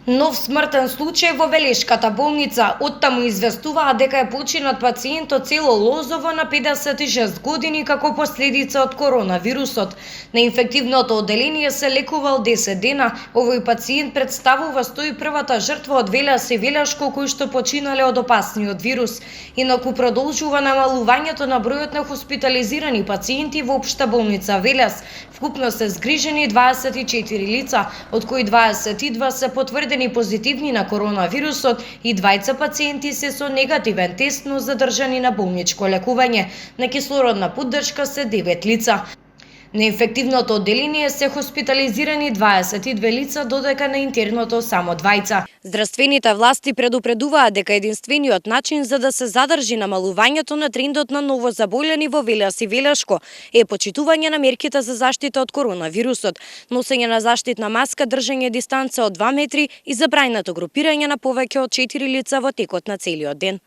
Нов смртен случај во Велешката болница. Оттаму известуваат дека е починат пациент од село Лозово на 56 години како последица од коронавирусот. На инфективното одделение се лекувал 10 дена. Овој пациент представува 101-та жртва од Велес и Велешко кои што починале од опасниот вирус. Инаку продолжува намалувањето на бројот на хоспитализирани пациенти во Општа болница Велес. Вкупно се згрижени 24 лица, од кои 22 се потврдени позитивни на коронавирусот и двајца пациенти се со негативен тест, но задржани на болничко лекување. На кислородна поддршка се 9 лица. На инфективното одделение се хоспитализирани 22 лица, додека на интерното само двајца. Здравствените власти предупредуваат дека единствениот начин за да се задржи намалувањето на трендот на новозаболени во Велес и Велешко е почитување на мерките за заштита од коронавирусот, носење на заштитна маска, држање дистанца од 2 метри и забрањето групирање на повеќе од 4 лица во текот на целиот ден.